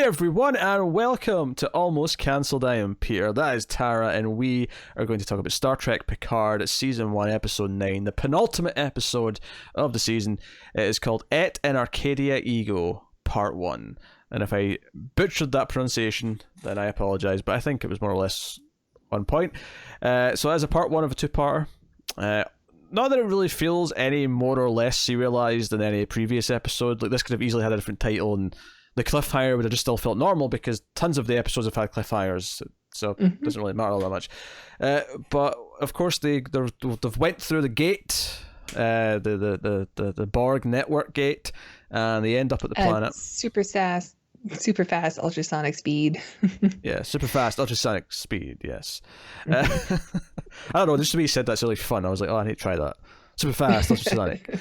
everyone, and welcome to Almost Cancelled. I am Peter, that is Tara, and we are going to talk about Star Trek Picard, Season 1, Episode 9, the penultimate episode of the season. It is called Et in Arcadia Ego, Part 1. And if I butchered that pronunciation, then I apologise, but I think it was more or less on point. So as a Part 1 of a two-parter, not that it really feels any more or less serialised than any previous episode. Like, this could have easily had a different title, and the cliffhanger would have just still felt normal because tons of the episodes have had cliffhangers, so it doesn't really matter all that much. But of course, they've went through the gate, the Borg network gate, and they end up at the planet. Super fast ultrasonic speed. Yeah, super fast ultrasonic speed. Yes. I don't know. Just to me, said that's really fun. I was like, oh, I need to try that. Super fast ultrasonic.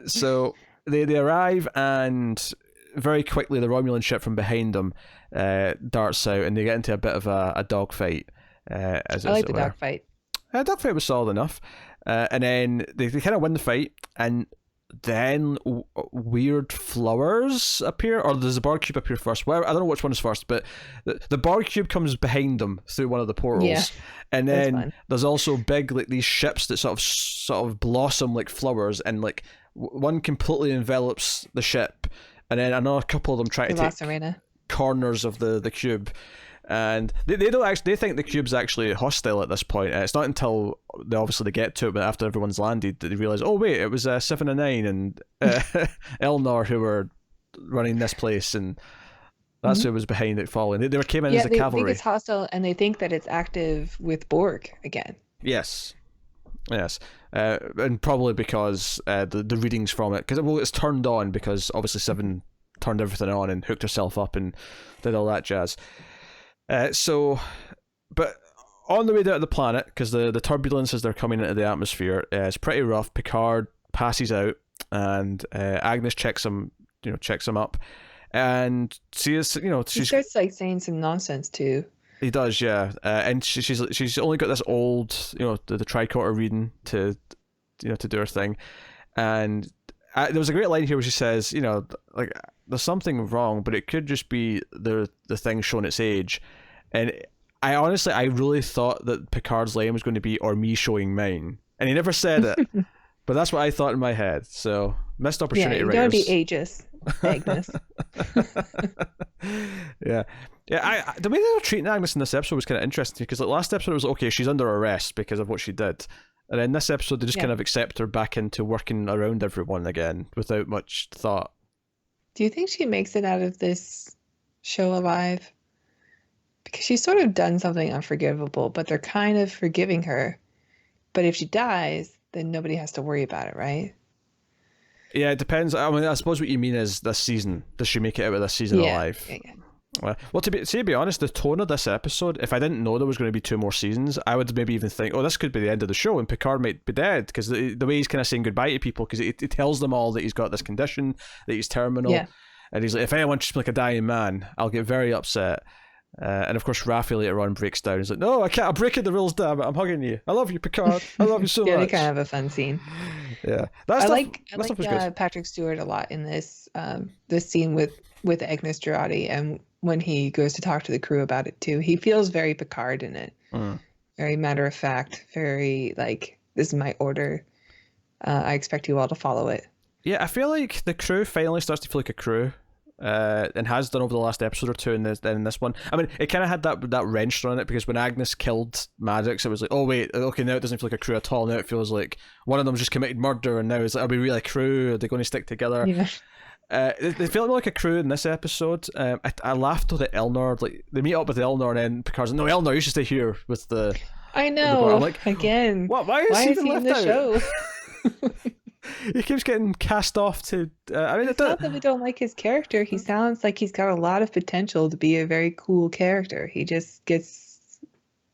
So they arrive, and very quickly the Romulan ship from behind them darts out, and they get into a bit of a dogfight. I like the dogfight. Dogfight was solid enough, and then they kind of win the fight, and then weird flowers appear, or does the Borg cube appear first? Well, I don't know which one is first, but the Borg cube comes behind them through one of the portals, and then there's also big, like, these ships that sort of blossom like flowers, and like one completely envelops the ship, and then another couple of them try to take corners of the cube, and they don't actually, they think the cube's actually hostile at this point. It's not until they get to it, but after everyone's landed, that they realize, oh wait, it was 7 and 9 and Elnor who were running this place, and that's who was behind it falling. They came in as the cavalry. They think it's hostile, and they think that it's active with Borg again. Yes, and probably because the readings from it, because it's turned on because obviously 7 turned everything on and hooked herself up and did all that jazz. But on the way down to the planet, because the turbulence as they're coming into the atmosphere is pretty rough, Picard passes out, and Agnes checks him up, and she starts like saying some nonsense too. He does, yeah, and she's only got this old, the tricorder reading to do her thing, and there was a great line here where she says, like, there's something wrong, but it could just be the thing showing its age. And I really thought that Picard's line was going to be, or me showing mine, and he never said it, but that's what I thought in my head. So missed opportunity. Yeah, you don't be ageist, Agnes. Yeah. The way they were treating Agnes in this episode was kind of interesting, because like last episode it was okay, she's under arrest because of what she did. And in this episode, they just kind of accept her back into working around everyone again without much thought. Do you think she makes it out of this show alive? Because she's sort of done something unforgivable, but they're kind of forgiving her. But if she dies, then nobody has to worry about it, right? Yeah, it depends. I mean, I suppose what you mean is this season. Does she make it out of this season alive? Yeah. Well, to be honest, the tone of this episode, if I didn't know there was going to be 2 more seasons, I would maybe even think, oh, this could be the end of the show and Picard might be dead, because the way he's kind of saying goodbye to people, because it tells them all that he's got this condition, that he's terminal, and he's like, if anyone treats me like a dying man, I'll get very upset. And of course, Raffi later on breaks down. He's like, no, I can't, I'm breaking the rules, damn it, I'm hugging you. I love you, Picard. I love you so much. They kind of have a fun scene. Yeah. I like Patrick Stewart a lot in this scene with Agnes Jurati, and when he goes to talk to the crew about it too. He feels very Picard in it. Very matter of fact, very like, this is my order. I expect you all to follow it. Yeah, I feel like the crew finally starts to feel like a crew. And has done over the last episode or 2 in this one. I mean, it kind of had that wrench on it, because when Agnes killed Maddox, it was like, oh wait, okay, now it doesn't feel like a crew at all. Now it feels like one of them just committed murder, and now it's like, are we really a crew? Are they going to stick together? Yeah. They feel more like a crew in this episode. I laughed at Elnor. Like, they meet up with Elnor, and then Picard's like, no, Elnor, you should stay here with the. I know. I'm like, again. What? Why is he in the show? He keeps getting cast off to. It's not that we don't like his character. He sounds like he's got a lot of potential to be a very cool character. He just gets,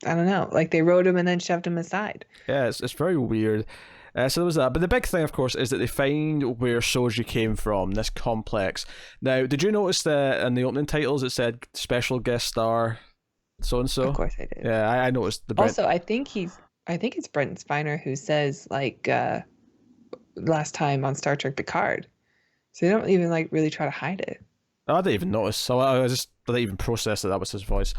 I don't know, like they wrote him and then shoved him aside. Yeah, it's very weird. So there was that. But the big thing, of course, is that they find where Soji came from, this complex. Now, did you notice that in the opening titles it said special guest star so-and-so? Of course I did. Yeah, I noticed. Also, I think it's Brenton Spiner who says, like, last time on Star Trek Picard. So they don't even, like, really try to hide it. I didn't even notice. So I didn't even process that was his voice.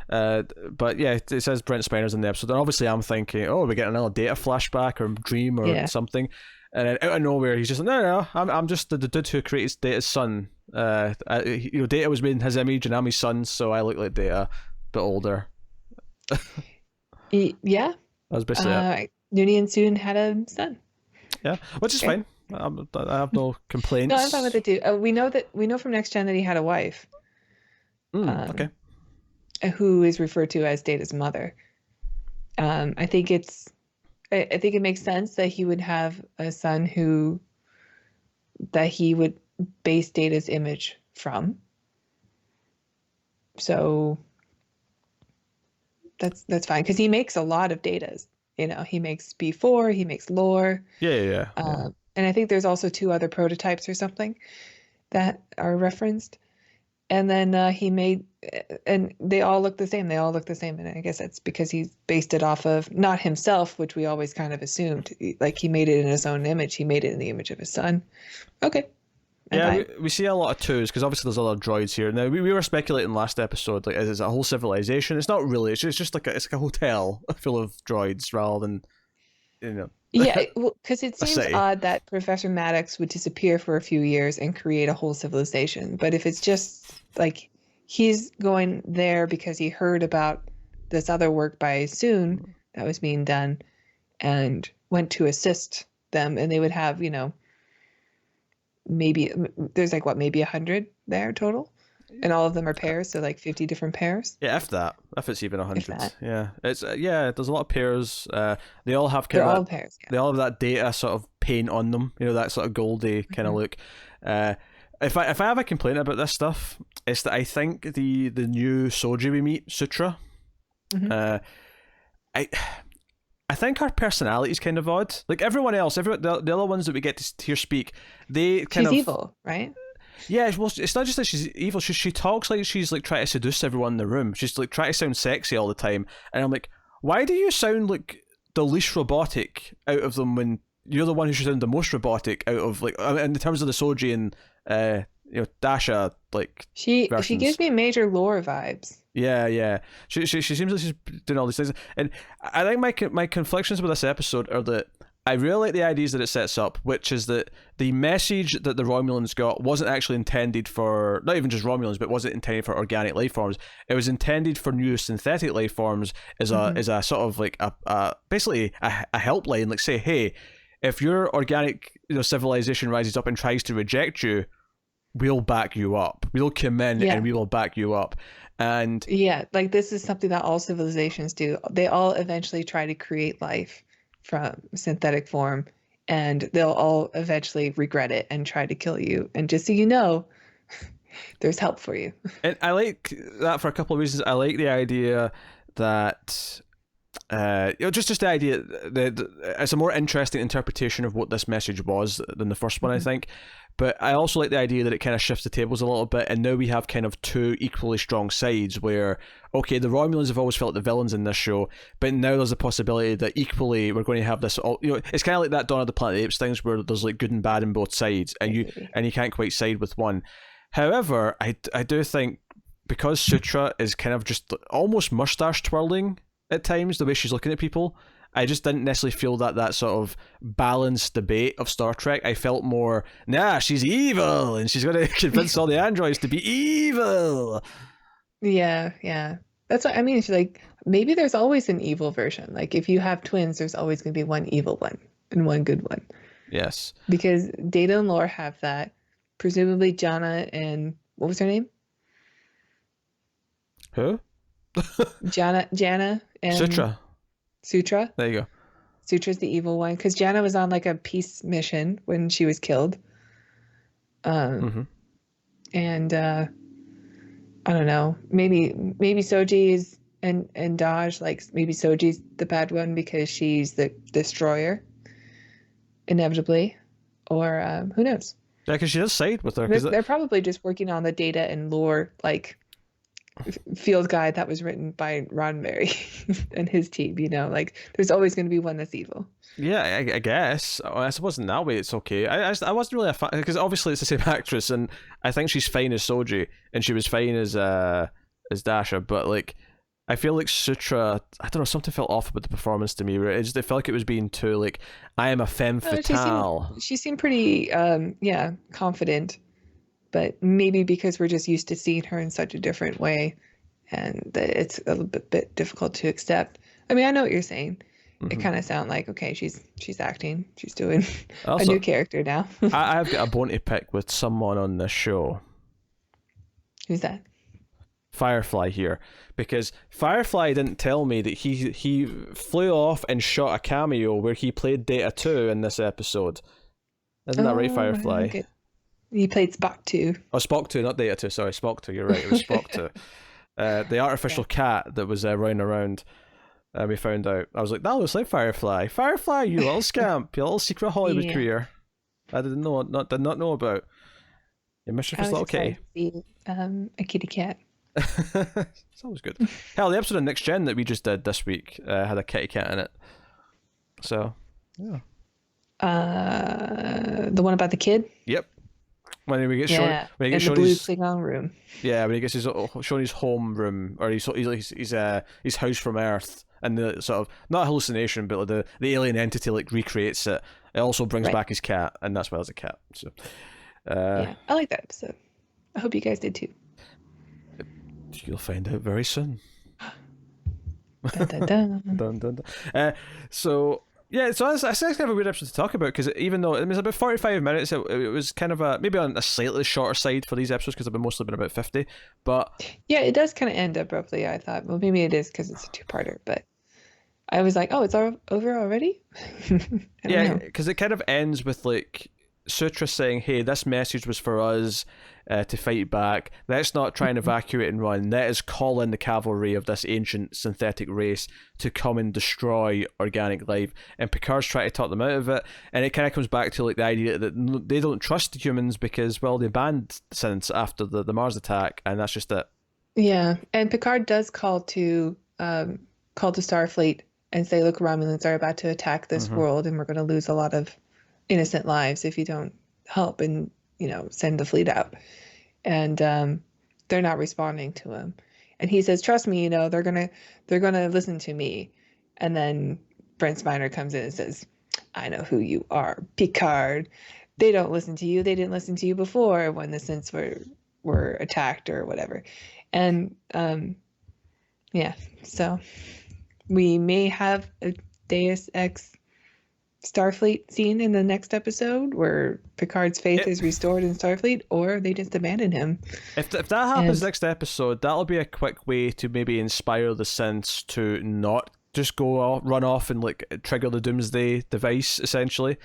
But yeah, it says Brent Spiner's in the episode, and obviously I'm thinking, oh, we get another data flashback or dream or something, and then out of nowhere he's just like, no, I'm just the dude who created Data's son. Data was made in his image, and I'm his son, so I look like Data, but older. Yeah, that was basically it. Noonien Soon had a son. Yeah, which is fine. I have no complaints. No, I'm fine with it too. We know from Next Gen that he had a wife. Okay. Who is referred to as Data's mother. I think it makes sense that he would have a son that he would base Data's image from. So that's fine, because he makes a lot of Datas. He makes B4, he makes Lore. Yeah. And I think there's also 2 other prototypes or something that are referenced. And then he made, and they all look the same. And I guess that's because he's based it off of not himself, which we always kind of assumed. Like, he made it in his own image. He made it in the image of his son. Okay. Yeah, we see a lot of 2s, because obviously there's other droids here. Now, we were speculating last episode, like, is it a whole civilization? It's not really. It's just like a hotel full of droids rather than, Yeah, because it seems odd that Professor Maddox would disappear for a few years and create a whole civilization. But if it's just like he's going there because he heard about this other work by Soon that was being done and went to assist them, and they would have, maybe there's like maybe 100 there total, and all of them are pairs, so like 50 different pairs. Yeah, if it's even 100. Yeah, it's there's a lot of pairs. They all have kind of all pairs. Yeah. They all have that Data sort of paint on them, that sort of goldy kind of look. If I have a complaint about this stuff, it's that I think the new Soji we meet, Sutra, I think her personality is kind of odd. Like everyone else, the other ones that we get to hear speak, she's evil, right? Yeah, well, it's not just that she's evil. She talks like she's like trying to seduce everyone in the room. She's like trying to sound sexy all the time, and I'm like, why do you sound like the least robotic out of them when you're the one who should sound the most robotic out of, like, in terms of the Soji and Dasha, like, she gives me major Lore vibes. Yeah. She seems like she's doing all these things, and I think my conflictions with this episode are that I really like the ideas that it sets up, which is that the message that the Romulans got wasn't actually intended for, not even just Romulans, but wasn't intended for organic life forms. It was intended for new synthetic life forms as a sort of like basically a helpline. Like, say, hey, if your organic civilization rises up and tries to reject you, we'll back you up. We'll come in and we will back you up. And like, this is something that all civilizations do. They all eventually try to create life from synthetic form, and they'll all eventually regret it and try to kill you. And just so you know, there's help for you. And I like that for a couple of reasons. I like the idea that just the idea that it's a more interesting interpretation of what this message was than the first one, I think. But I also like the idea that it kind of shifts the tables a little bit, and now we have kind of 2 equally strong sides where, okay, the Romulans have always felt the villains in this show, but now there's a possibility that equally we're going to have this, it's kind of like that Dawn of the Planet of the Apes things where there's like good and bad in both sides, and you can't quite side with one. However, I do think because Sutra is kind of just almost mustache twirling at times, the way she's looking at people, I just didn't necessarily feel that sort of balanced debate of Star Trek. I felt more, she's evil, and she's going to convince all the androids to be evil. Yeah. That's what I mean. It's like, maybe there's always an evil version. Like, if you have twins, there's always going to be one evil one and one good one. Yes. Because Data and Lore have that. Presumably Jana and, what was her name? Who? Jana and... Sutra. There you go. Sutra's the evil one, because Jana was on like a peace mission when she was killed. And I don't know. Maybe Soji is and Dodge, like, maybe Soji's the bad one because she's the destroyer, inevitably, or who knows? Yeah, because she does side with her. They're probably just working on the Data and Lore like field guide that was written by Roddenberry and his team. Like there's always going to be one that's evil. Yeah, I guess. I suppose in that way it's okay. I wasn't really a fan because obviously it's the same actress, and I think she's fine as Soji, and she was fine as Dasha. But like, I feel like Sutra, I don't know, something felt off about the performance to me. It felt like it was being too like, I am a femme fatale. She seemed pretty, confident, but maybe because we're just used to seeing her in such a different way, and it's a bit difficult to accept. I mean, I know what you're saying. Mm-hmm. It kind of sounds like, okay, she's acting, she's doing also, a new character now. I've got a bone to pick with someone on this show. Who's that? Firefly here, because Firefly didn't tell me that he flew off and shot a cameo where he played Data 2 in this episode. Isn't that right, Firefly? Okay. He played Spock 2. Oh, Spock 2, not Data 2. Sorry, Spock 2. You're right. It was Spock 2. The artificial cat that was running around. We found out. I was like, that looks like Firefly. Firefly, you little scamp, your little secret Hollywood career. I did not know about. Your mischievous little kitty. A kitty cat. It's always good. Hell, the episode of Next Gen that we just did this week had a kitty cat in it. So, yeah. The one about the kid? Yep. When he gets shown, when he gets in the blue Klingon room. Yeah, when he gets shown his home room, or his house from Earth, and the sort of, not a hallucination, but like the alien entity like recreates it. It also brings back his cat, and that's why there's a cat. So, I like that episode. I hope you guys did too. You'll find out very soon. Dun, dun, dun. Dun, dun, dun. So that's kind of a weird episode to talk about, because even though it was about 45 minutes, it was kind of maybe on a slightly shorter side for these episodes, because they've mostly been about 50. But yeah, it does kind of end abruptly. I thought, well, maybe it is because it's a two-parter, but I was like, oh, it's over already? Yeah, because it kind of ends with like Sutra saying, hey, this message was for us to fight back. Let's not try and evacuate and run. Let us call in the cavalry of this ancient synthetic race to come and destroy organic life. And Picard's trying to talk them out of it. And it kind of comes back to like the idea that they don't trust the humans because, well, they banned since after the Mars attack, and that's just it. Yeah, and Picard does call to Starfleet and say, look, Romulans are about to attack this world, and we're going to lose a lot of innocent lives if you don't help and send the fleet out. And they're not responding to him, and he says, trust me, they're gonna listen to me. And then Brent Spiner comes in and says, I know who you are, Picard. They don't listen to you. They didn't listen to you before when the synths were attacked or whatever. And so we may have a Deus Ex Starfleet scene in the next episode where Picard's faith is restored in Starfleet, or they just abandon him. If that happens next episode, that'll be a quick way to maybe inspire the synths to not just run off and like trigger the Doomsday device, essentially.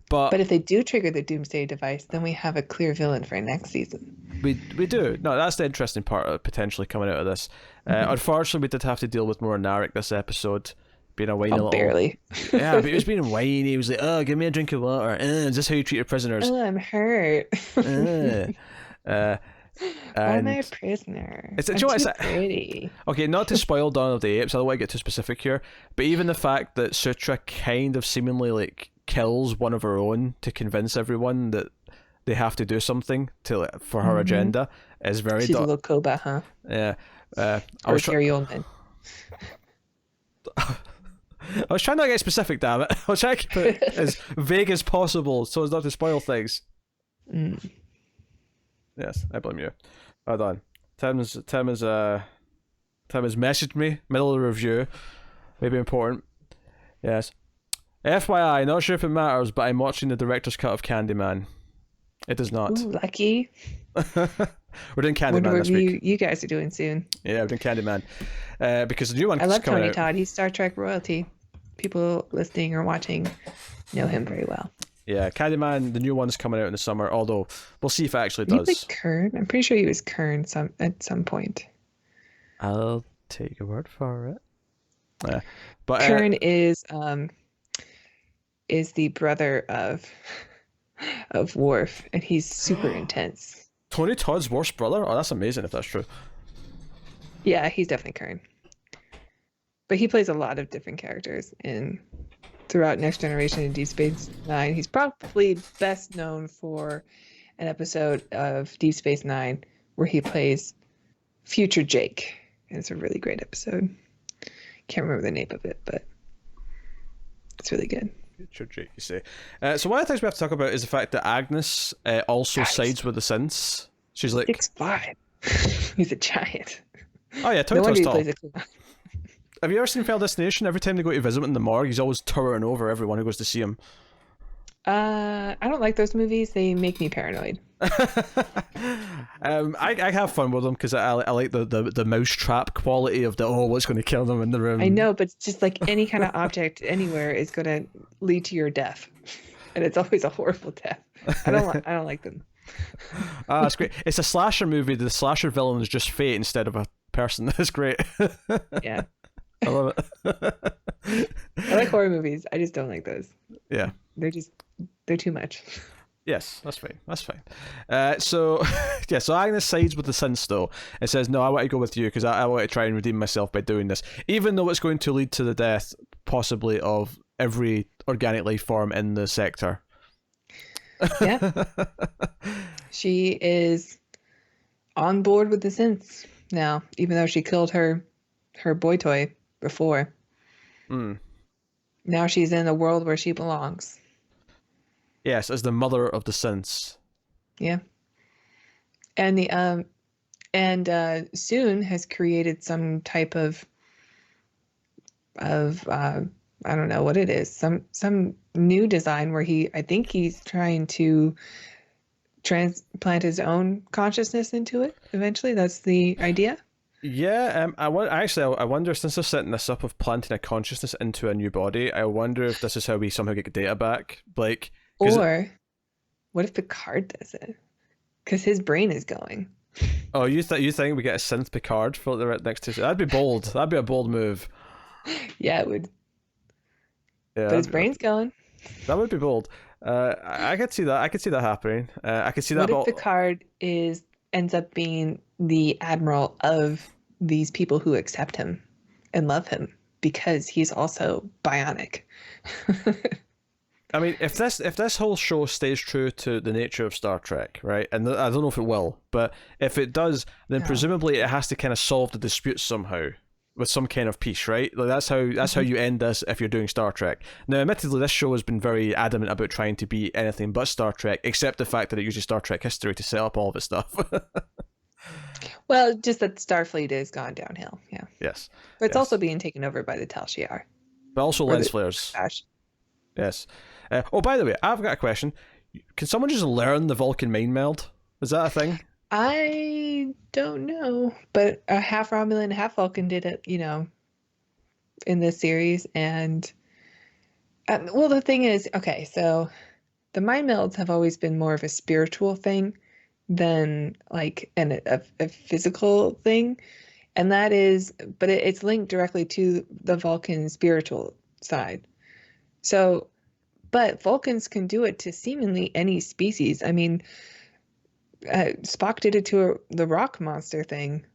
But if they do trigger the Doomsday device, then we have a clear villain for next season. We do. No, that's the interesting part of potentially coming out of this. Unfortunately, we did have to deal with more Narek this episode. Being a whiny little... barely. Yeah, but he was being whiny. He was like, oh, give me a drink of water. Is this how you treat your prisoners? Oh, I'm hurt. I'm a prisoner. I'm too pretty. Okay, not to spoil Dawn of the Apes, I don't want to get too specific here, but even the fact that Sutra kind of seemingly like kills one of her own to convince everyone that they have to do something for her agenda is very... She's a little Koba, huh? Yeah. Or Gary Oldman. I was trying not to get specific, damn it. I was trying to keep it as vague as possible so as not to spoil things. Yes, I blame you. Hold on. Tim has messaged me, middle of the review. Maybe important. Yes. FYI, not sure if it matters, but I'm watching the director's cut of Candyman. It does not. Ooh, lucky. We're doing Candyman this week. You guys are doing soon. Yeah, we're doing Candyman. Because the new one I love coming Tony out. Todd. He's Star Trek royalty. People listening or watching know him very well. Yeah, Candyman, the new one's coming out in the summer, although we'll see if it actually does. He was Kern? I'm pretty sure he was Kern at some point. I'll take your word for it. But Kern is the brother of Worf, and he's super intense. Tony Todd's worst brother? Oh, that's amazing if that's true. Yeah, he's definitely Kern. But he plays a lot of different characters throughout Next Generation and Deep Space Nine. He's probably best known for an episode of Deep Space Nine where he plays Future Jake. And it's a really great episode. Can't remember the name of it, but it's really good. Future Jake, you say. So one of the things we have to talk about is the fact that Agnes also sides with the synths. She's like 6'5". He's a giant. Oh yeah, no wonder he tall. plays a Klingon. Have you ever seen Final Destination? Every time they go to visit him in the morgue, he's always towering over everyone who goes to see him. I don't like those movies. They make me paranoid. I have fun with them because I like the mousetrap quality of what's going to kill them in the room. I know, but it's just like any kind of object anywhere is going to lead to your death, and it's always a horrible death. I don't like them. That's great. It's a slasher movie. The slasher villain is just fate instead of a person. That's great. Yeah. I love it. I like horror movies. I just don't like those. Yeah. They're too much. Yes, that's fine. So Agnes sides with the synths though. It says, no, I want to go with you because I want to try and redeem myself by doing this. Even though it's going to lead to the death, possibly, of every organic life form in the sector. Yeah. She is on board with the synths now, even though she killed her boy toy before. Now she's in a world where she belongs. Yes, as the mother of the synths. Yeah. And Soon has created some type of I don't know what it is. Some new design where I think he's trying to transplant his own consciousness into it eventually. That's the idea. Yeah, I wonder, since they're setting this up of planting a consciousness into a new body, I wonder if this is how we somehow get data back. Like, or what if Picard does it? Because his brain is going. Oh, you think we get a synth Picard for the next two? That'd be bold. That'd be a bold move. Yeah, it would. Yeah, but his brain's going. That would be bold. I could see that. I could see that happening. I could see that. What if Picard ends up being the admiral of these people who accept him and love him because he's also bionic? I mean, if this whole show stays true to the nature of Star Trek, right? And I don't know if it will, but if it does, then presumably it has to kind of solve the dispute somehow with some kind of peace, right? Like that's how you end this if you're doing Star Trek. Now, admittedly, this show has been very adamant about trying to be anything but Star Trek, except the fact that it uses Star Trek history to set up all of its stuff. Well, just that Starfleet has gone downhill, yeah. Yes. But it's also being taken over by the Tal Shiar. But also lens flares. Yes. By the way, I've got a question. Can someone just learn the Vulcan mind meld? Is that a thing? I don't know, but a half Romulan, half Vulcan did it, in this series. And, well, the thing is, okay, so the mind melds have always been more of a spiritual thing than like a physical thing. And that is, but it's linked directly to the Vulcan spiritual side. So, but Vulcans can do it to seemingly any species. I mean, Spock did it to the rock monster thing.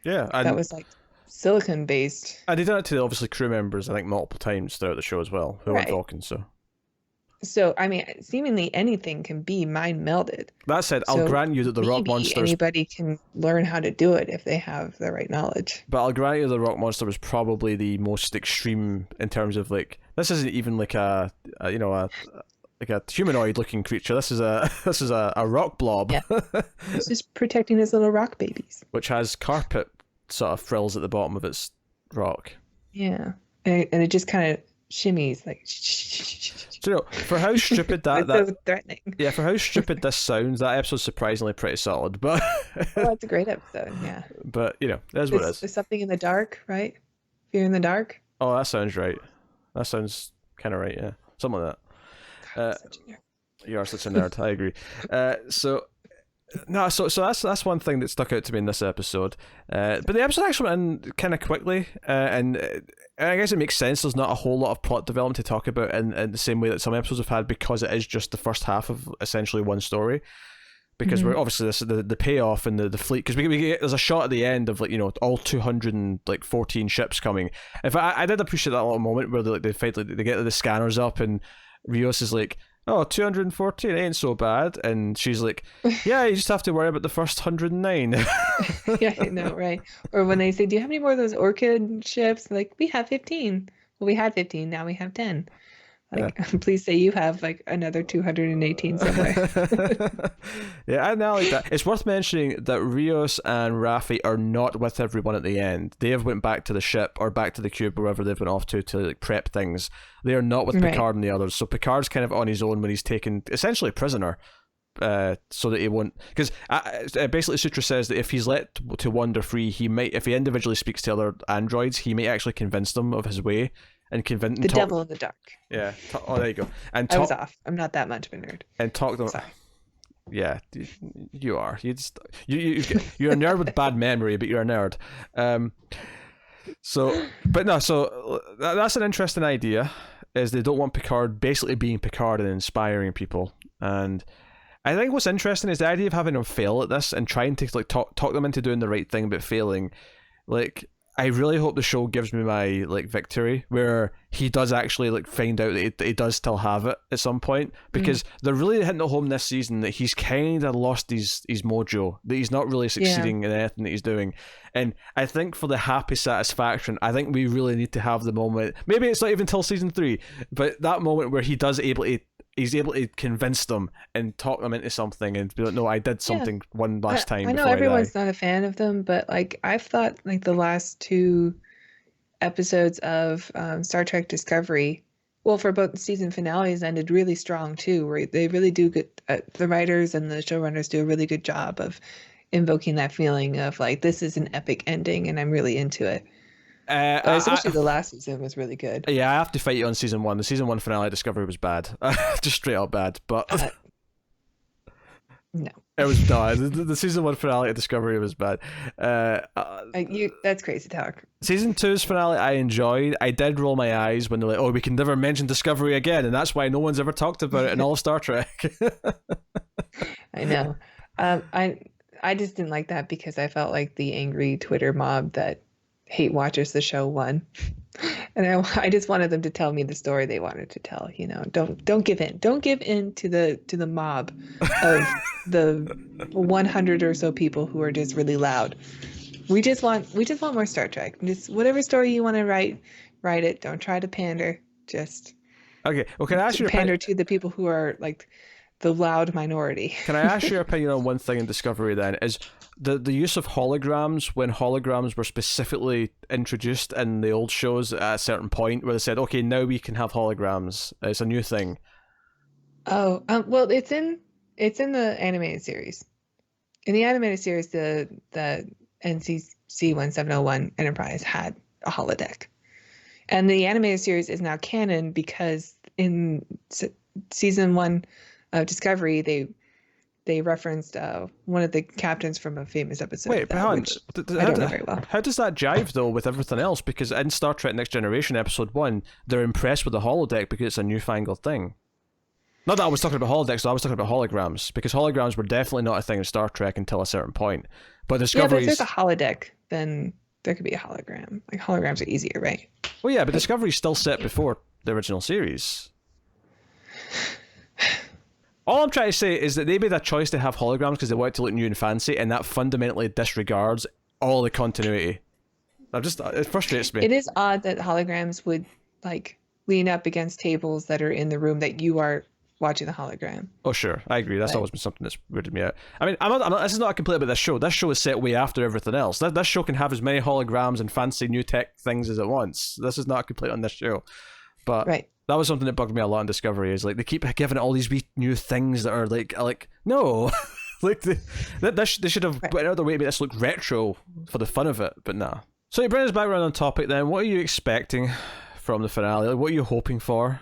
Yeah. That was like silicon based. And they did it to obviously crew members, I think, multiple times throughout the show as well, who weren't Vulcans, So, I mean, seemingly anything can be mind melded. That said, I'll grant you that the rock monster... anybody can learn how to do it if they have the right knowledge. But I'll grant you the rock monster was probably the most extreme in terms of, like, this isn't even like a humanoid looking creature. This is a rock blob. Yeah. It's just protecting his little rock babies. Which has carpet sort of frills at the bottom of its rock. Yeah. And it just kind of shimmies like so for how stupid that so threatening. Yeah, for how stupid this sounds, that episode's surprisingly pretty solid. But it's a great episode, yeah. But that's what it is. There's something in the dark, right? Fear in the dark. Oh, that sounds right. That sounds kind of right, yeah. Something like that. Such a nerd. You are such a nerd. I agree. So that's one thing that stuck out to me in this episode. But the episode actually went in kind of quickly, and I guess it makes sense. There's not a whole lot of plot development to talk about in the same way that some episodes have had, because it is just the first half of essentially one story. because we're obviously this the payoff and the fleet, because we get, there's a shot at the end of like, you know, all 214 ships coming. In fact, I did appreciate that little moment where they fight, like, they get the scanners up and Rios is like, oh, 214 ain't so bad, and she's like, yeah, you just have to worry about the first 109. Yeah, I know, right? Or when they say, do you have any more of those Orchid ships? Like, we have 15. Well, we had 15, now we have 10. Like, please say you have like another 218 somewhere. Yeah, I know, like that. It's worth mentioning that Rios and Raffi are not with everyone at the end. They have went back to the ship or back to the cube, wherever they've went off to like prep things. They are not with Picard and the others. So Picard's kind of on his own when he's taken essentially prisoner. So that he won't, because basically Sutra says that if he's let to wander free, he might, if he individually speaks to other androids, he may actually convince them of his way. And convince the devil in the dark. Yeah. Oh, there you go. And I was off. I'm not that much of a nerd. And talk them. Sorry. Yeah, you are. You're a nerd with bad memory, but you're a nerd. So that's an interesting idea. Is they don't want Picard basically being Picard and inspiring people. And I think what's interesting is the idea of having him fail at this and trying to like talk them into doing the right thing but failing. Like, I really hope the show gives me my like victory where he does actually like find out that he does still have it at some point, because they're really hitting it home this season that he's kind of lost his mojo, that he's not really succeeding in anything that he's doing. And I think for the happy satisfaction, I think we really need to have the moment, maybe it's not even till season 3, but that moment where he's able to convince them and talk them into something and be like, no, I did something one last time. I know everyone's not a fan of them, but like I've thought like the last 2 episodes of Star Trek Discovery, well, for both season finales, ended really strong too, where they really do good, the writers and the showrunners do a really good job of invoking that feeling of like, this is an epic ending and I'm really into it. Especially the last season was really good. Yeah, I have to fight you on season 1. The season 1 finale Discovery was bad. Just straight up bad. But no. It was the season 1 finale of Discovery was bad. That's crazy talk. Season 2's finale I enjoyed. I did roll my eyes when they're like, oh, we can never mention Discovery again, and that's why no one's ever talked about it in all of Star Trek. I know. I just didn't like that because I felt like the angry Twitter mob that hate watches the show won, and I just wanted them to tell me the story they wanted to tell. You know, don't give in to the mob of the 100 or so people who are just really loud. We just want more Star Trek. Just whatever story you want to write it. Don't try to pander. Just okay. Well, can I ask you pander to the people who are like the loud minority? Can I ask your opinion on one thing in Discovery then? Is the use of holograms, when holograms were specifically introduced in the old shows at a certain point where they said, okay, now we can have holograms. It's a new thing. Oh, well, it's in the animated series. In the animated series, the NCC 1701 Enterprise had a holodeck. And the animated series is now canon because in season 1 of Discovery, they referenced one of the captains from a famous episode. Wait, but I don't know very well. How does that jive, though, with everything else? Because in Star Trek Next Generation Episode 1, they're impressed with the holodeck because it's a newfangled thing. Not that I was talking about holodecks, though. I was talking about holograms, because holograms were definitely not a thing in Star Trek until a certain point. But Discovery's... Yeah, but if there's a holodeck, then there could be a hologram. Like, holograms are easier, right? Well, yeah, but Discovery's still set before the original series. All I'm trying to say is that they made a choice to have holograms because they wanted to look new and fancy, and that fundamentally disregards all the continuity. It frustrates me. It is odd that holograms would like lean up against tables that are in the room that you are watching the hologram. Oh, sure, I agree. That's always been something that's weirded me out. I mean, I'm not. This is not a complaint about this show. This show is set way after everything else. This show can have as many holograms and fancy new tech things as it wants. This is not a complaint on this show, but right. That was something that bugged me a lot in Discovery. Is like they keep giving it all these wee new things that are like no, like they should have went out of their way to make this look retro for the fun of it, but nah. So you bring us back around on topic then. What are you expecting from the finale? Like, what are you hoping for?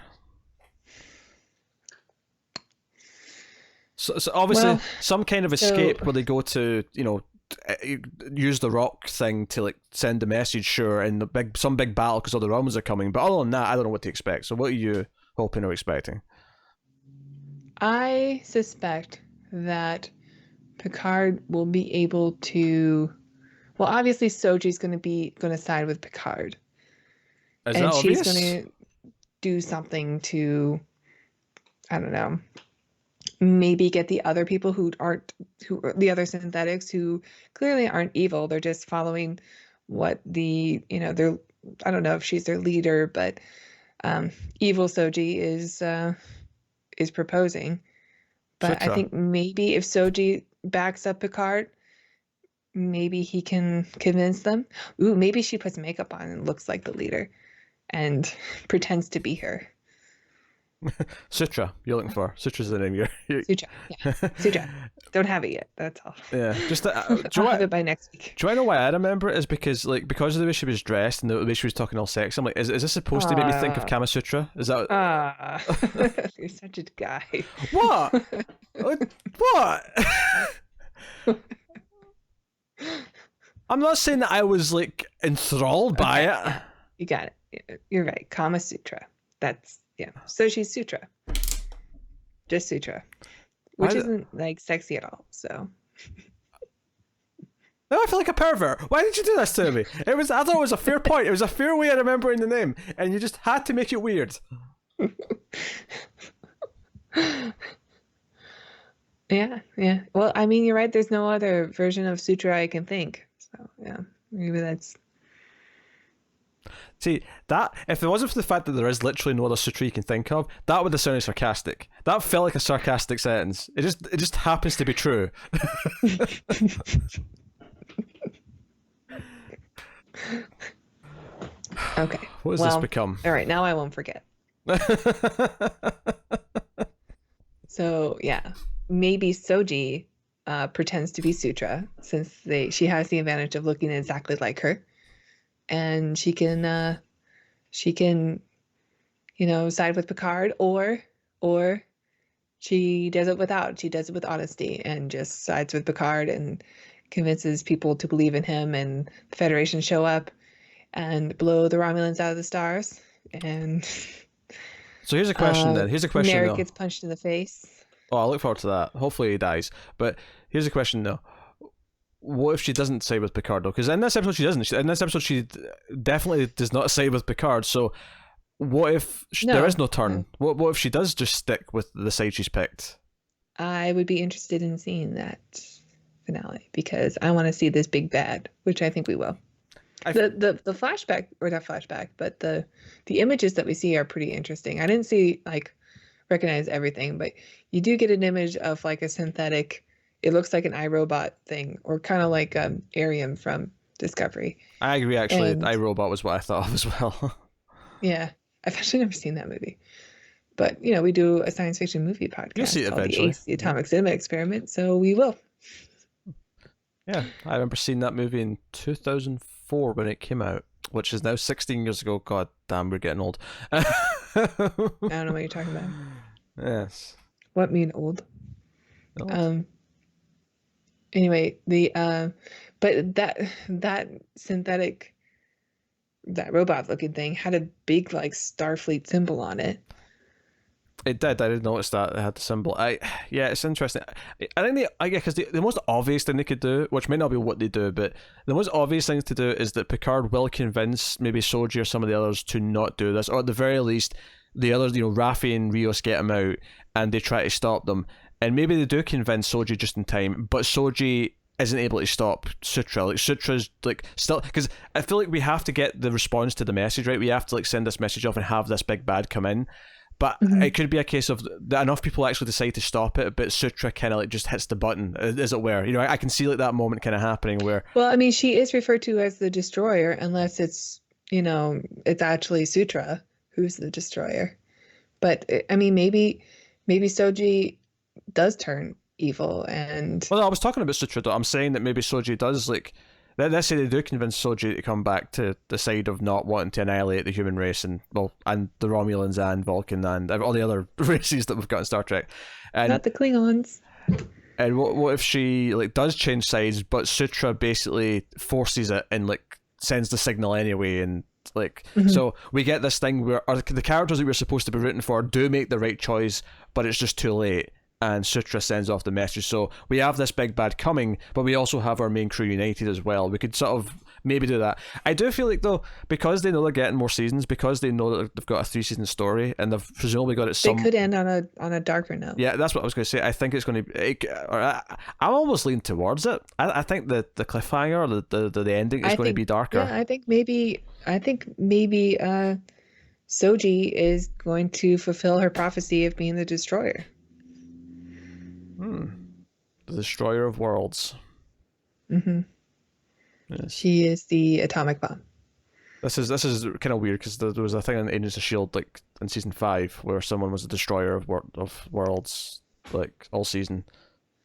So obviously some kind of escape where they go to, you know, use the rock thing to like send a message, sure, and some big battle because all the Romans are coming. But other than that, I don't know what to expect. So what are you hoping or expecting? I suspect that Picard will be able to. Well, obviously, Soji's going to side with Picard, and she's going to do something to, I don't know, maybe get the other people who the other synthetics who clearly aren't evil. They're just following what they're. I don't know if she's their leader, but evil Soji is proposing. But Sutra. I think maybe if Soji backs up Picard, maybe he can convince them. Ooh, maybe she puts makeup on and looks like the leader and pretends to be her. Sutra, you're looking for. Sutra's the name. Sutra, yeah. Sutra. Don't have it yet, that's all. Yeah, just I'll have it by next week. Do I know why I remember it? Is because of the way she was dressed and the way she was talking all sexy. I'm like, is this supposed to make me think of Kama Sutra? Is that... You're such a guy. What? What? I'm not saying that I was like enthralled by it. Yeah. You got it. You're right. Kama Sutra. That's... Yeah, so she's Sutra. Just Sutra. Which isn't, like, sexy at all, so... Now I feel like a pervert. Why did you do this to me? I thought it was a fair point. It was a fair way of remembering the name, and you just had to make it weird. Yeah. Well, I mean, you're right. There's no other version of Sutra I can think. So, yeah, maybe that's... See, that, if it wasn't for the fact that there is literally no other Sutra you can think of, that would have sounded sarcastic. That felt like a sarcastic sentence. It just happens to be true. Okay. What has this become? All right, now I won't forget. So, yeah, maybe Soji pretends to be Sutra, since she has the advantage of looking exactly like her. And she can side with Picard, or she does it without. She does it with honesty and just sides with Picard and convinces people to believe in him, and the Federation show up and blow the Romulans out of the stars. And so here's a question then. Here's a question. Merrick gets punched in the face. Oh, I look forward to that. Hopefully he dies. But here's a question though. What if she doesn't side with Picard though? Because in this episode she doesn't. In this episode she definitely does not side with Picard. So what if there is no turn? What if she does just stick with the side she's picked? I would be interested in seeing that finale because I want to see this big bad, which I think we will. The flashback, or not flashback, but the images that we see are pretty interesting. I didn't recognize everything, but you do get an image of like a synthetic. It looks like an iRobot thing, or kind of like Arium from Discovery. I agree, actually. iRobot was what I thought of as well. Yeah. I've actually never seen that movie. But, we do a science fiction movie podcast. You'll see it eventually. The Atomic Cinema Experiment, so we will. Yeah, I remember seeing that movie in 2004 when it came out, which is now 16 years ago. God damn, we're getting old. I don't know what you're talking about. Yes. What mean old? Anyway, but that synthetic, that robot looking thing had a big like Starfleet symbol on it. It did. I did notice that it had the symbol. Yeah, it's interesting. I think because the most obvious thing they could do, which may not be what they do, but the most obvious thing to do is that Picard will convince maybe Soji or some of the others to not do this, or at the very least, the others, Raffi and Rios get him out, and they try to stop them. And maybe they do convince Soji just in time, but Soji isn't able to stop Sutra. Like, Sutra's, like, still... Because I feel like we have to get the response to the message, right? We have to, like, send this message off and have this big bad come in. But it could be a case of that enough people actually decide to stop it, but Sutra kind of, like, just hits the button, as it were. I can see, like, that moment kind of happening where... Well, I mean, she is referred to as the Destroyer, unless it's, it's actually Sutra who's the Destroyer. But, I mean, maybe Soji does turn evil, and I was talking about Sutra though. I'm saying that maybe Soji does, like, let's say they do convince Soji to come back to the side of not wanting to annihilate the human race and the Romulans and Vulcan and all the other races that we've got in Star Trek, and not the Klingons. And what if she like does change sides, but Sutra basically forces it and like sends the signal anyway, and like so we get this thing where the characters that we're supposed to be rooting for do make the right choice, but it's just too late. and Sutra sends off the message. So we have this big bad coming, but we also have our main crew united as well. We could sort of maybe do that. I do feel like, though, because they know they're getting more seasons, because they know that they've got a 3-season story, and they've presumably got it They could end on a darker note. Yeah, that's what I was going to say. I think it's going to... I'm almost leaning towards it. I think that the cliffhanger, the ending is going to be darker. Yeah, I think maybe Soji is going to fulfill her prophecy of being the destroyer. The destroyer of worlds. Mm-hmm. Yes. She is the atomic bomb. This is kind of weird because there was a thing in Agents of S.H.I.E.L.D. like in season 5 where someone was a destroyer of worlds like all season,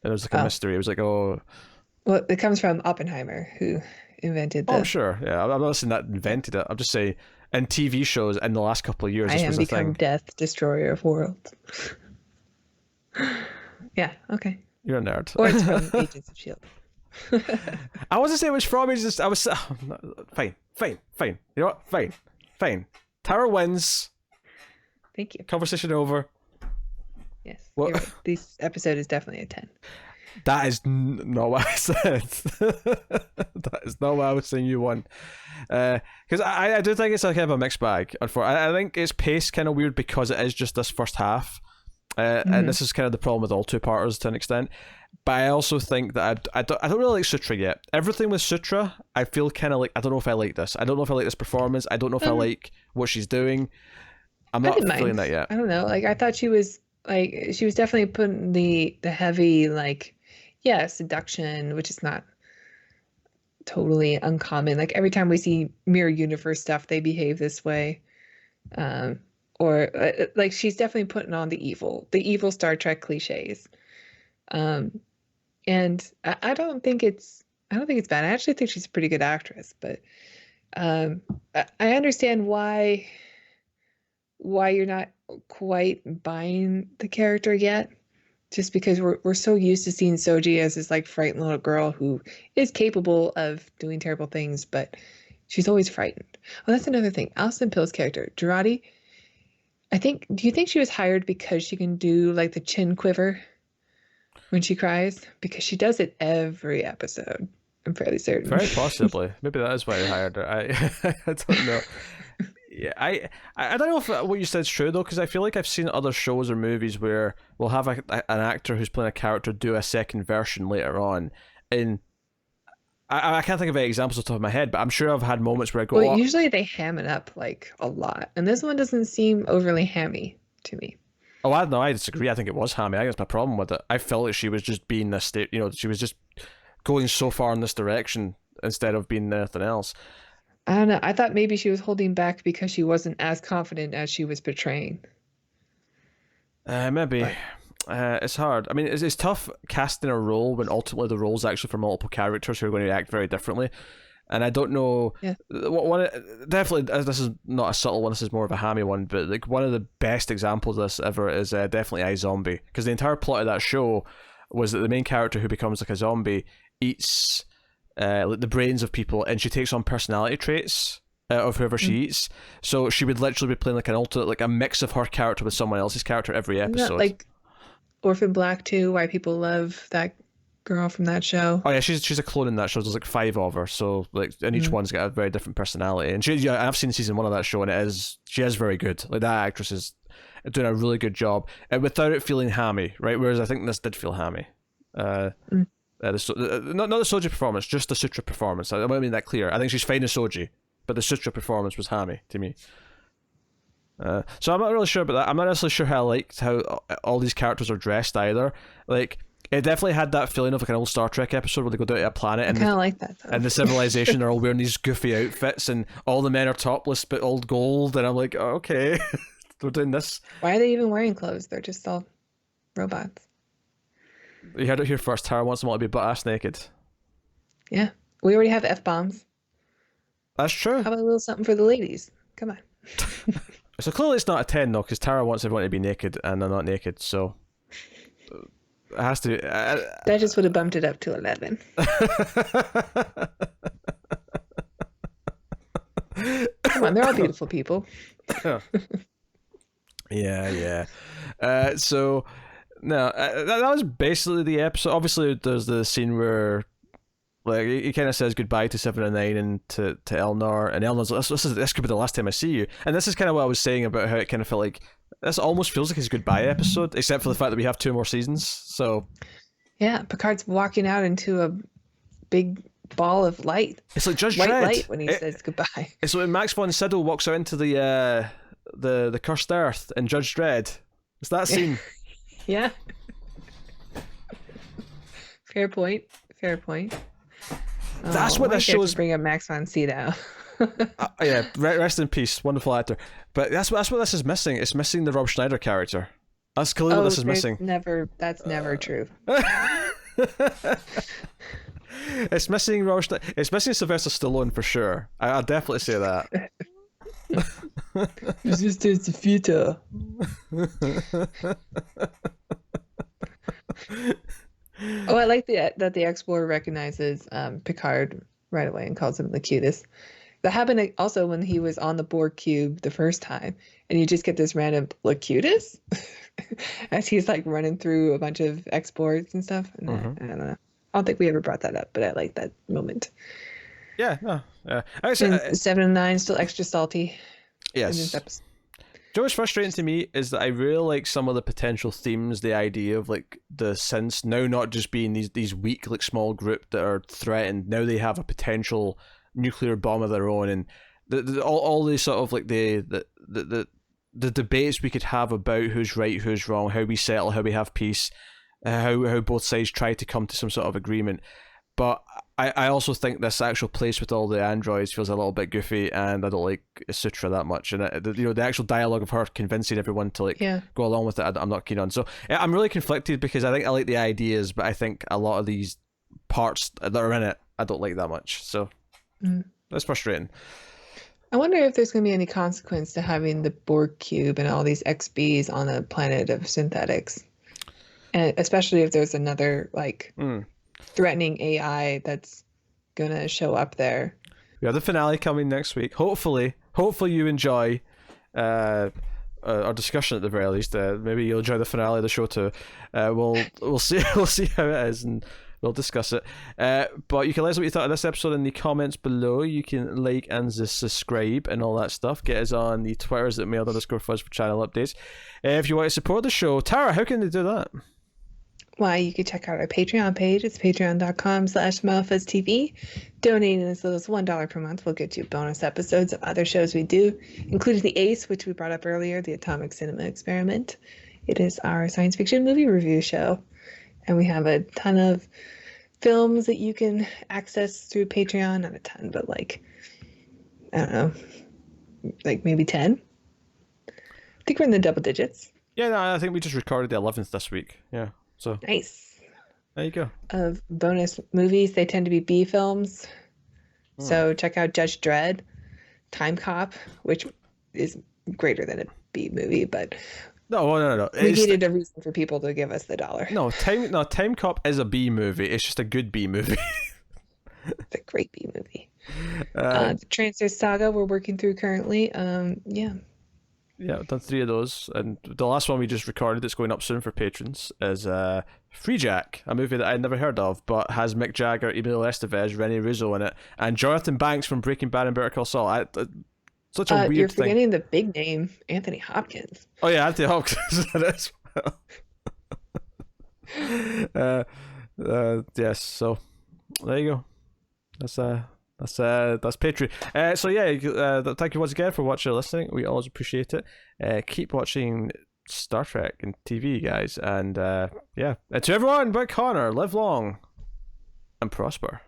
and it was like a mystery. It was like, oh, well, it comes from Oppenheimer, who invented the... Oh, sure, yeah. I'm not saying that invented it. I'm just saying in TV shows in the last couple of years, this was a thing. I am become death, destroyer of worlds. Yeah, okay. You're a nerd. Or it's from Agents of S.H.I.E.L.D. I wasn't saying it was from Agents. I was fine. You know what? Fine. Tara wins. Thank you. Conversation over. Yes. Right. This episode is definitely a 10. That is not what I said. That is not what I was saying you won. Because I do think it's a kind of a mixed bag. I think it's paced kind of weird because it is just this first half. And this is kind of the problem with all two-parters to an extent. But I also think that I don't really like Sutra yet. Everything with Sutra, I feel kind of like, I don't know if I like this. I don't know if I like this performance. I don't know if I like what she's doing. I'm not feeling that yet. I don't know. Like, I thought she was definitely putting the heavy, like, yeah, seduction, which is not totally uncommon. Like, every time we see Mirror Universe stuff, they behave this way. Or like, she's definitely putting on the evil Star Trek cliches. And I don't think it's bad. I actually think she's a pretty good actress, but I understand why you're not quite buying the character yet, just because we're so used to seeing Soji as this like frightened little girl who is capable of doing terrible things, but she's always frightened. Well, that's another thing. Alison Pill's character, Jurati, do you think she was hired because she can do like the chin quiver when she cries? Because she does it every episode. I'm fairly certain. Very possibly. Maybe that is why they hired her. I don't know. Yeah, I don't know if what you said is true though, because I feel like I've seen other shows or movies where we'll have an actor who's playing a character do a second version later on, and I can't think of any examples off the top of my head, but I'm sure I've had moments where I go, well, usually they ham it up like a lot, and this one doesn't seem overly hammy to me. Oh, I don't know. I disagree. I think it was hammy. I think that's my problem with it. I felt like she was just being this, she was just going so far in this direction instead of being anything else. I don't know. I thought maybe she was holding back because she wasn't as confident as she was portraying. Maybe. It's hard. I mean, it's tough casting a role when ultimately the role's actually for multiple characters who are going to act very differently. And I don't know. Yeah. Definitely, this is not a subtle one. This is more of a hammy one. But like one of the best examples of this ever is definitely iZombie, because the entire plot of that show was that the main character who becomes like a zombie eats like the brains of people, and she takes on personality traits of whoever she eats. So she would literally be playing like an alternate, like a mix of her character with someone else's character every episode. Like Orphan Black too, why people love that girl from that show. Oh yeah, she's a clone in that show. There's like 5 of her, so like, and each one's got a very different personality. And I've seen season 1 of that show, and she is very good. Like, that actress is doing a really good job, and without it feeling hammy, right? Whereas I think this did feel hammy. Not the Soji performance, just the Sutra performance. I want to make that clear. I think she's fine as Soji, but the Sutra performance was hammy to me. So I'm not really sure about that. I'm not necessarily sure how I liked how all these characters are dressed either. Like, it definitely had that feeling of like an old Star Trek episode where they go down to a planet and I kind of like that though. And the civilization are all wearing these goofy outfits, and all the men are topless but all gold, and I'm like, oh, okay, they're doing this. Why are they even wearing clothes? They're just all robots. You heard it here first. Tara wants them all to be butt-ass naked. Yeah, we already have F-bombs. That's true. How about a little something for the ladies? Come on. So clearly it's not a 10 though, because Tara wants everyone to be naked and they're not naked, so it has to be. That just would have bumped it up to 11. Come on, they're all beautiful people. Yeah. So No, that was basically the episode. Obviously, there's the scene where, like, he kind of says goodbye to 7 and 9 and to Elnor, and Elnor's like, this could be the last time I see you. And this is kind of what I was saying about how it kind of felt like this almost feels like his goodbye episode, except for the fact that we have 2 more seasons. So yeah, Picard's walking out into a big ball of light. It's like Judge White Dredd. light when he says goodbye. It's like when Max von Sydow walks out into the cursed earth in Judge Dredd. It's that scene. Yeah. Fair point. That's what this shows. Bring up Max von Sydow. Yeah, rest in peace, wonderful actor. But that's what this is missing. It's missing the Rob Schneider character. That's clearly what this is missing. That's never true. It's missing Rob Schneider. It's missing Sylvester Stallone for sure. I'll definitely say that. Resistance to future. Oh, I like that the Explorer recognizes Picard right away and calls him the cutest. That happened also when he was on the Borg cube the first time, and you just get this random "Locutus" as he's like running through a bunch of X-Borgs and stuff. And I don't know. I don't think we ever brought that up, but I like that moment. Yeah, no, yeah. And 7 and 9 still extra salty. Yes. You know what's frustrating to me is that I really like some of the potential themes, the idea of like the synths now not just being these weak like small group that are threatened. Now they have a potential nuclear bomb of their own, and all these sort of like the debates we could have about who's right, who's wrong, how we settle, how we have peace, how both sides try to come to some sort of agreement. But I also think this actual place with all the androids feels a little bit goofy, and I don't like Sutra that much. And the actual dialogue of her convincing everyone to go along with it, I'm not keen on. So I'm really conflicted because I think I like the ideas, but I think a lot of these parts that are in it I don't like that much. So that's frustrating. I wonder if there's going to be any consequence to having the Borg cube and all these XBs on a planet of synthetics, and especially if there's another threatening AI that's gonna show up there. We have the finale coming next week. Hopefully you enjoy our discussion at the very least. Maybe you'll enjoy the finale of the show too. We'll see how it is, and we'll discuss it. But you can let us know what you thought of this episode in the comments below. You can like and subscribe and all that stuff. Get us on the Twitters at mail_fuzz for channel updates. If you want to support the show, Tara, how can they do that? Why, you can check out our Patreon page. It's patreon.com/MildFuzzTV. Donating as little as $1 per month will get you bonus episodes of other shows we do, including The Ace, which we brought up earlier, the Atomic Cinema Experiment. It is our science fiction movie review show. And we have a ton of films that you can access through Patreon. Not a ton, but I don't know, maybe 10. I think we're in the double digits. Yeah, no, I think we just recorded the 11th this week. Yeah. So nice. There you go. Of bonus movies, they tend to be B films. So check out Judge Dredd, Time Cop, which is greater than a B movie, but no. We needed a reason for people to give us the dollar. Time Cop is a B movie. It's just a good B movie. It's a great B movie. The Transfer Saga we're working through currently. Yeah, I've done 3 of those, and the last one we just recorded that's going up soon for patrons is Free Jack, a movie that I'd never heard of, but has Mick Jagger, Emilio Estevez, Rene Russo in it, and Jonathan Banks from Breaking Bad and Better Call Saul. Such a weird thing. You're forgetting the big name, Anthony Hopkins. Oh yeah, Anthony Hopkins as well. Yes, so there you go. That's Patreon. So yeah, thank you once again for watching and listening. We always appreciate it. Keep watching Star Trek and TV, guys. And and to everyone but Connor, live long and prosper.